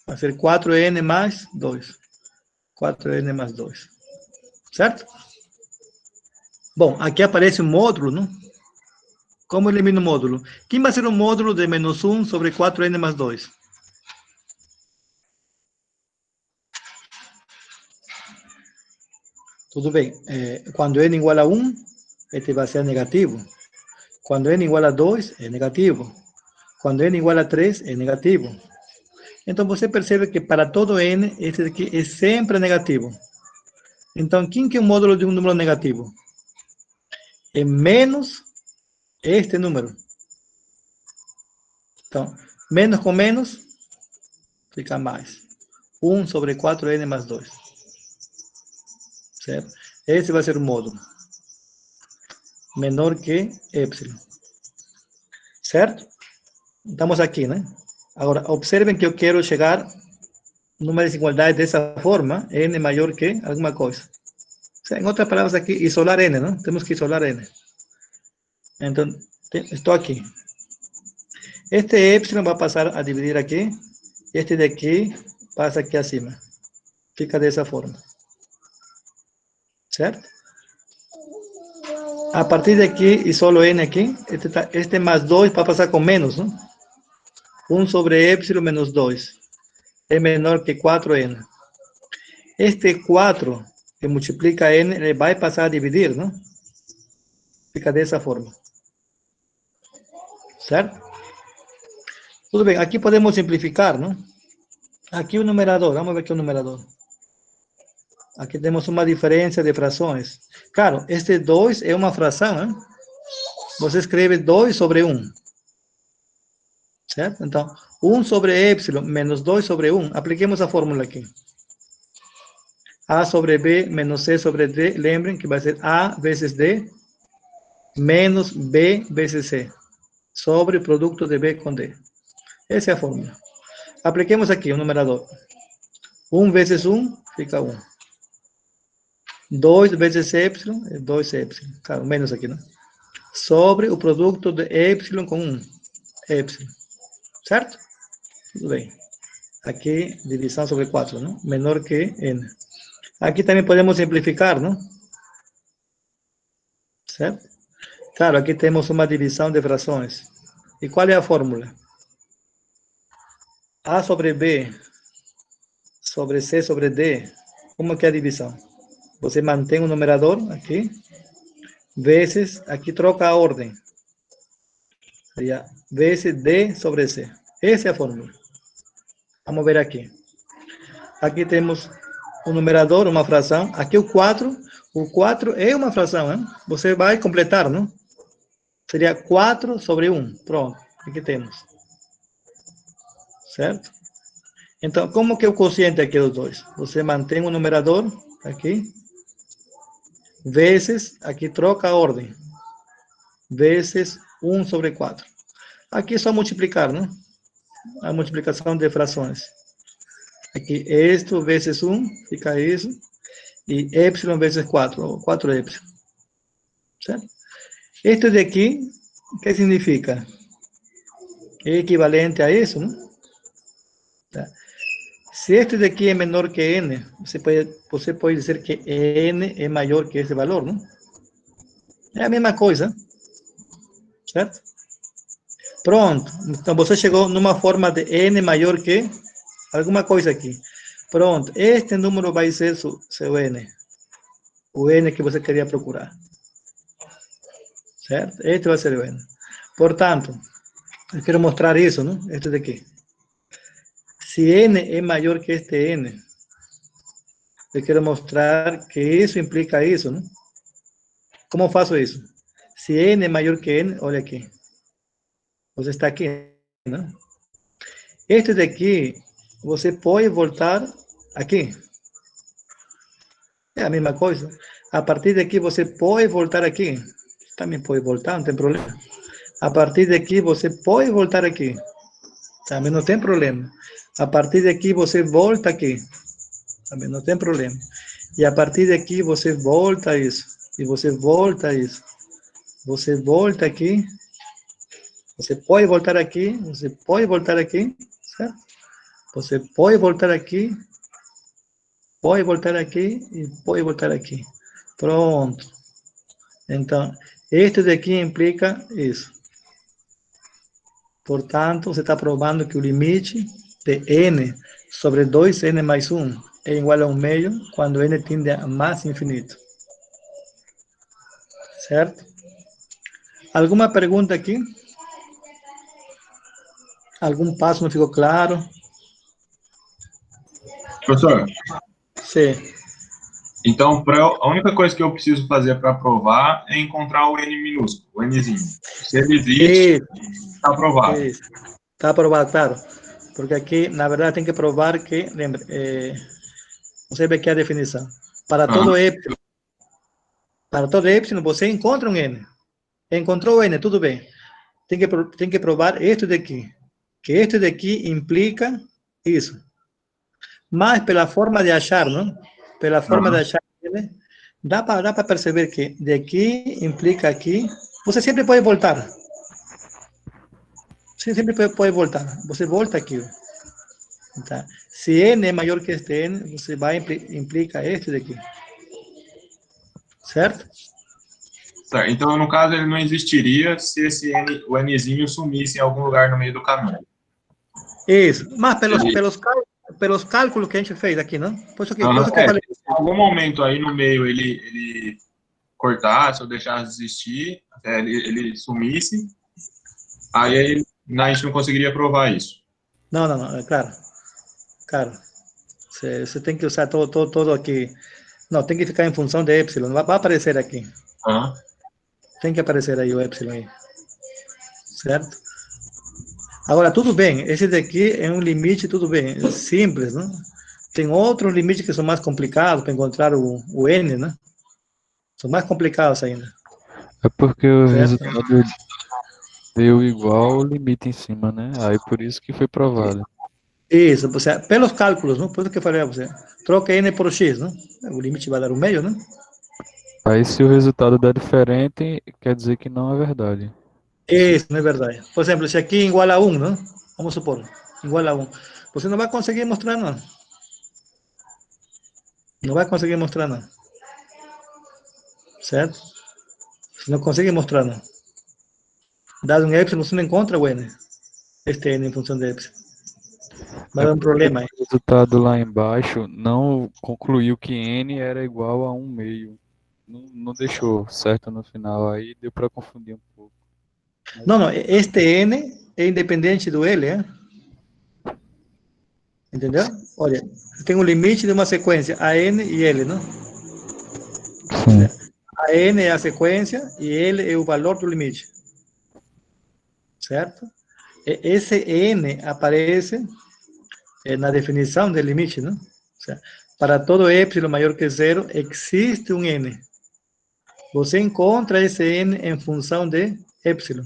vai ser 4N mais 2. 4N mais 2. Certo? Bom, aqui aparece o módulo, não? Como elimino o módulo? Quem vai ser o módulo de menos 1 sobre 4N mais 2? Tudo bem. Quando n igual a 1, este vai ser negativo. Quando n igual a 2, é negativo. Quando n igual a 3, é negativo. Então, você percebe que para todo n, esse aqui é sempre negativo. Então, quem que é o módulo de um número negativo? É menos este número. Então, menos com menos, fica mais. 1 sobre 4n mais 2. Certo? Esse vai ser o módulo. Menor que epsilon. Certo? Estamos aqui, né? Agora, observem que eu quero chegar numa desigualdade dessa forma, n maior que alguma coisa. Em outras palavras aqui, isolar n, não? Temos que isolar n. Então, estou aqui. Este epsilon vai passar a dividir aqui. Este daqui passa aqui acima. Fica dessa forma. Certo? A partir daqui, isolo n aqui. Este mais 2 para passar com menos, não? 1 sobre epsilon menos 2. É menor que 4n. Este 4 que multiplica n, ele vai passar a dividir, não? Fica dessa forma. Certo? Tudo bem, aqui podemos simplificar, não? Aqui o numerador, vamos ver aqui o numerador. Aqui temos uma diferença de frações. Claro, este 2 é uma fração, né? Você escreve 2 sobre 1. Certo? Então, 1 sobre epsilon menos 2 sobre 1. Apliquemos a fórmula aqui. A sobre B menos C sobre D. Lembrem que vai ser A vezes D menos B vezes C. Sobre o produto de B com D. Essa é a fórmula. Apliquemos aqui o numerador. 1 vezes 1 fica 1. 2 vezes epsilon é 2 epsilon. Claro, menos aqui, né? Sobre o produto de epsilon com 1. Epsilon. Certo? Tudo bem. Aqui, divisão sobre 4, não? Menor que n. Aqui também podemos simplificar, não? Certo? Claro, aqui temos uma divisão de frações. E qual é a fórmula? A sobre B sobre C sobre D. Como que é a divisão? Você mantém o numerador aqui, vezes, aqui troca a ordem. Seria vezes D sobre C. Essa é a fórmula. Vamos ver aqui. Aqui temos o numerador, uma fração. Aqui o 4. O 4 é uma fração, hein? Você vai completar, não? Seria 4 sobre 1. Pronto. Aqui temos. Certo? Então, como que é o quociente aqui dos dois? Você mantém o numerador aqui. Vezes, aqui troca a ordem. Vezes 1 sobre 4. Aqui é só multiplicar, não? A multiplicação de frações. Aqui, isto vezes 1, fica isso. E epsilon vezes 4, ou 4 epsilon. Certo? Isto daqui, o que significa? É equivalente a isso, não? Tá. se este de aqui é menor que n, você pode dizer que n é maior que esse valor, não? É a mesma coisa, certo? Pronto, então você chegou numa forma de n maior que alguma coisa aqui. Pronto, este número vai ser seu n, o n que você queria procurar, certo? Este vai ser o n. Portanto, eu quero mostrar isso, não? Este daqui. Se n é maior que este n, eu quero mostrar que isso implica isso, não? Como faço isso? Se n é maior que n, olha aqui. Você está aqui, não? Este daqui, você pode voltar aqui. É a mesma coisa. A partir daqui, você pode voltar aqui. Também pode voltar, não tem problema. A partir daqui, você pode voltar aqui. Também não tem problema. A partir daqui, você volta aqui. Também não tem problema. E a partir daqui, você volta a isso. E você volta a isso. Você volta aqui. Você pode voltar aqui. Você pode voltar aqui. Certo? Você pode voltar aqui. Pode voltar aqui. E pode voltar aqui. Pronto. Então, este daqui implica isso. Portanto, você está provando que o limite de n sobre 2n mais 1 é igual a 1 meio quando n tende a mais infinito. Certo? Alguma pergunta aqui? Algum passo não ficou claro? Professor, Sim. então a única coisa que eu preciso fazer para provar é encontrar o n minúsculo, o nzinho. Se ele existe, está aprovado. Está aprovado, claro. Porque aqui, na verdade, tem que provar que, lembra, você vê aqui a definição. Para todo epsilon, você encontra um n. Encontrou o n, tudo bem. Tem que provar este daqui. Que este daqui implica isso. Mas pela forma de achar, não? Pela forma de achar, dá para perceber que daqui implica aqui. Você sempre pode voltar. Você sempre pode voltar. Você volta aqui. Tá? Se n é maior que este n, você vai implica este daqui. Certo? Certo. Então, no caso, ele não existiria se o nzinho sumisse em algum lugar no meio do caminho. Isso. Mas pelos cálculos que a gente fez aqui, não? Por isso que eu falei. Se em algum momento aí no meio ele cortasse ou deixasse de existir, ele sumisse, aí a gente não conseguiria provar isso. Não, é claro. Claro. Você tem que usar todo aqui. Não, tem que ficar em função de epsilon. Vai aparecer aqui. Tem que aparecer aí o epsilon aí. Certo? Agora, tudo bem. Esse daqui é um limite, tudo bem. É simples, não? Tem outros limites que são mais complicados para encontrar o n, né? São mais complicados ainda. É porque o resultado deu igual o limite em cima, né? Aí por isso que foi provado. Isso, você, pelos cálculos, não? Por isso que eu falei a você. Troca n por x, não? O limite vai dar 1 meio, né? Aí se o resultado der diferente, quer dizer que não é verdade. Isso, não é verdade. Por exemplo, se aqui igual a 1, não? Vamos supor, igual a 1. Você não vai conseguir mostrar, não. Não vai conseguir mostrar, não. Certo? Você não consegue mostrar, não. Dado um epsilon, você não encontra o n. Este n em função de epsilon. Vai dar um problema aí. O resultado lá embaixo não concluiu que n era igual a 1 meio. Não deixou certo no final, aí deu para confundir um pouco. Não, este n é independente do L, hein? Entendeu? Olha, tem um limite de uma sequência, a n e L, não? Sim. A n é a sequência e L é o valor do limite. Certo? Esse n aparece na definição do limite, não? Para todo epsilon maior que zero, existe um n. Você encontra esse n em função de epsilon.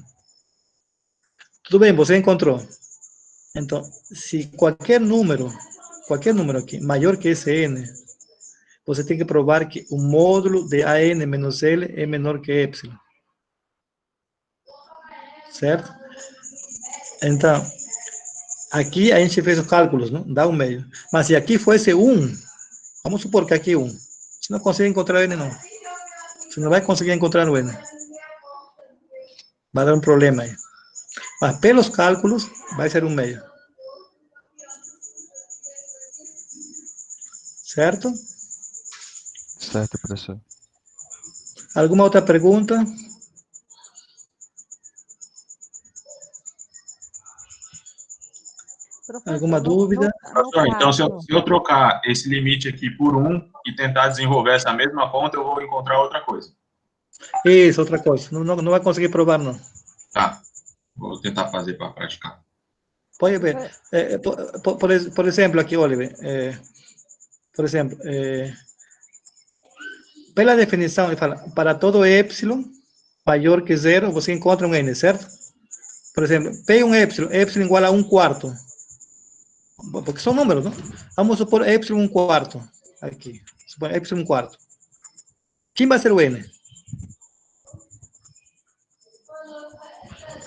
Tudo bem, você encontrou. Então, se qualquer número aqui, maior que esse n, você tem que provar que o módulo de an menos L é menor que epsilon. Certo? Então, Aqui a gente fez os cálculos, não? Dá 1 meio. Mas se aqui fosse 1, vamos supor que aqui é 1. Você não consegue encontrar o N, não. Você não vai conseguir encontrar o N. Vai dar um problema aí. Mas pelos cálculos, vai ser 1 meio. Certo? Certo, professor. Alguma outra pergunta? Alguma dúvida? Professor, então, se eu trocar esse limite aqui por 1 e tentar desenvolver essa mesma conta, eu vou encontrar outra coisa. Isso, outra coisa. Não vai conseguir provar, não. Tá. Vou tentar fazer para praticar. Pode ver. Por exemplo, aqui, Oliver. Por exemplo, pela definição, ele fala, para todo epsilon maior que 0, você encontra um n, certo? Por exemplo, P um epsilon igual a 1/4. Porque são números, não? Vamos supor epsilon 1/4. Aqui. Supor epsilon 1/4. Quem vai ser o n?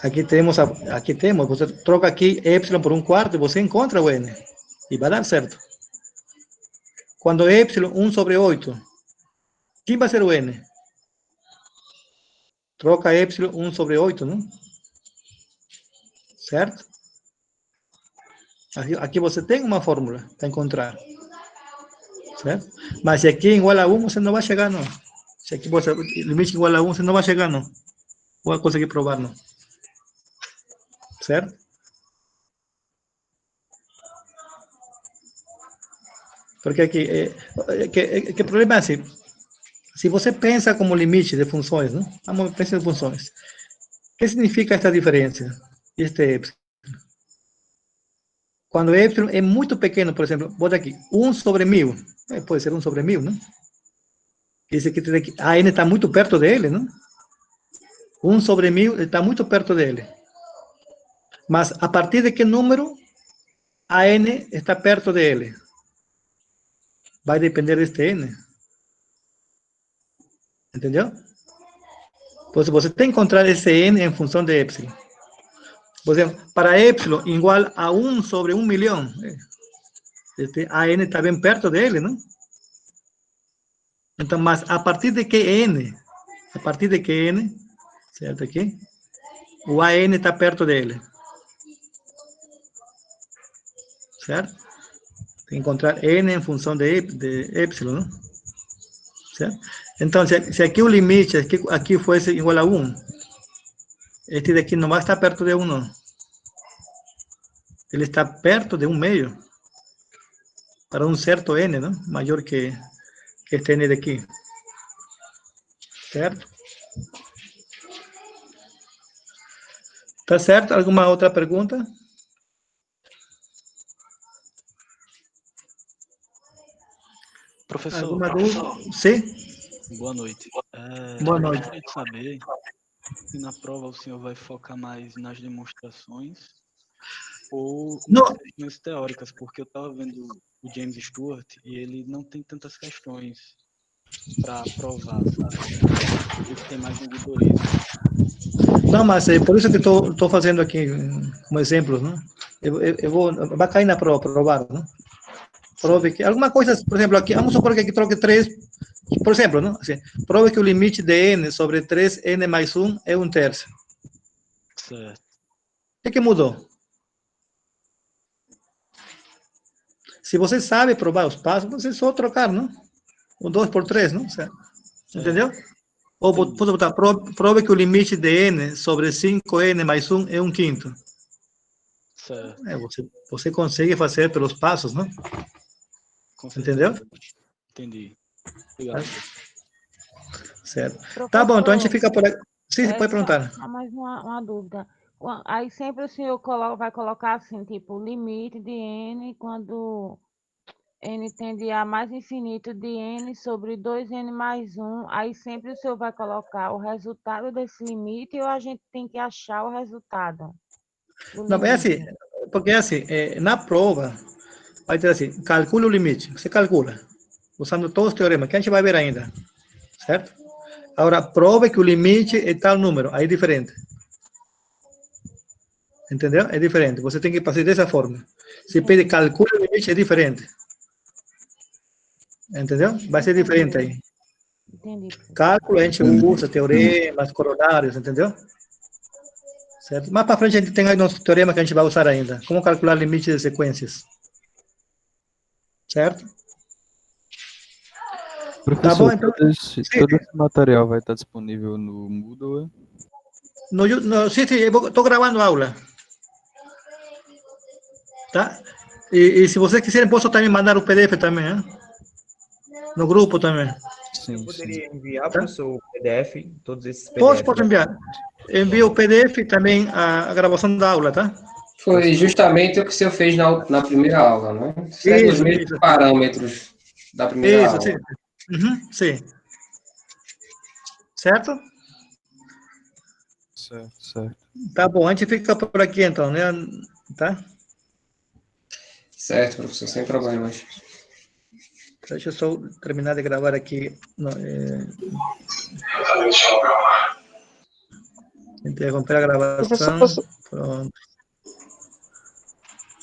Aqui temos, você troca aqui epsilon por 1/4 e você encontra o n. E vai dar certo. Quando epsilon 1/8, quem vai ser o n? Troca epsilon 1/8, não? Certo? Aqui você tem uma fórmula para encontrar. Certo? Mas se aqui é igual a 1, você não vai chegar, não. Se aqui você limite igual a 1, você não vai chegar, não. Não vai conseguir provar, não. Certo? Porque aqui, que problema é assim? Se você pensa como limite de funções, não? Vamos pensar em funções. O que significa esta diferença? Este epsilon. Quando epsilon é muito pequeno, por exemplo, bota aqui, 1/1000. Pode ser 1/1000, não? Esse aqui, a n está muito perto dele, não? 1/1000 está muito perto dele. Mas a partir de que número a n está perto dele? Vai depender deste n. Entendeu? Pues você tem que encontrar esse n em função de epsilon. Por exemplo, para epsilon igual a 1/1.000.000, a n está bem perto dele, não? Então, mas a partir de que n? A partir de que n, certo aqui? O an está perto dele. Certo? Tem que encontrar n em função de epsilon, não? Certo? Então, se aqui o limite, aqui fosse igual a 1, este daqui não vai estar perto de 1, não. Ele está perto de 1 meio. Para um certo n, não? Maior que este n daqui. Certo? Tá certo? Alguma outra pergunta? Professor, Alguma dúvida? Sim? boa noite. Boa Eu noite. gostaria de saber se na prova o senhor vai focar mais nas demonstrações ou nas questões teóricas, porque eu estava vendo o James Stewart e ele não tem tantas questões para provar, sabe? Ele tem mais um vigorismo. Não, mas é por isso que estou fazendo aqui um exemplo, não? Vai cair na prova, provar, não? Prove que alguma coisa, por exemplo, aqui, vamos supor que aqui troque 3, por exemplo, não? Assim, prove que o limite de n sobre 3n mais 1 é 1/3. Certo. O que mudou? Se você sabe provar os passos, você só trocar, não? O 2 por 3, não? Certo? Entendeu? Ou pode botar, prove que o limite de n sobre 5n mais 1 é 1/5. Certo. Você consegue fazer pelos passos, não? Entendeu? Entendi. Obrigado. Certo. Professor, Tá bom, então a gente fica por aqui. Sim, pode perguntar. Mais uma dúvida. Aí sempre o senhor vai colocar assim, tipo, limite de n quando n tende a mais infinito de n sobre 2n mais 1. Aí sempre o senhor vai colocar o resultado desse limite ou a gente tem que achar o resultado? Não, é assim, porque é assim, na prova, vai ter assim, calcula o limite. Você calcula, usando todos os teoremas, que a gente vai ver ainda. Certo? Agora, prove que o limite é tal número, aí é diferente. Entendeu? É diferente. Você tem que fazer dessa forma. Se pede cálculo de limite, é diferente. Entendeu? Vai ser diferente aí. Entendi. Cálculo a gente usa teoremas, coronários, entendeu? Certo? Mais para frente a gente tem aí nosso teorema que a gente vai usar ainda. Como calcular limite de sequências. Certo? Professor, Tá bom, então. todo esse material vai estar disponível no Moodle? Sim, eu estou gravando aula. Tá? E se vocês quiserem, posso também mandar o PDF também, né? No grupo também. Sim, Eu poderia sim. enviar, professor, o PDF, todos esses Posso PDFs. enviar. Envio o PDF e também a gravação da aula, tá? Foi justamente o que o senhor fez na primeira aula, né? Segue os mesmos parâmetros da primeira aula. Sim. Uhum, sim. Certo? Certo. Tá bom, a gente fica por aqui então, né? Tá? Certo, professor, sem problemas. Deixa eu só terminar de gravar aqui. Interromper a gravação. Pronto.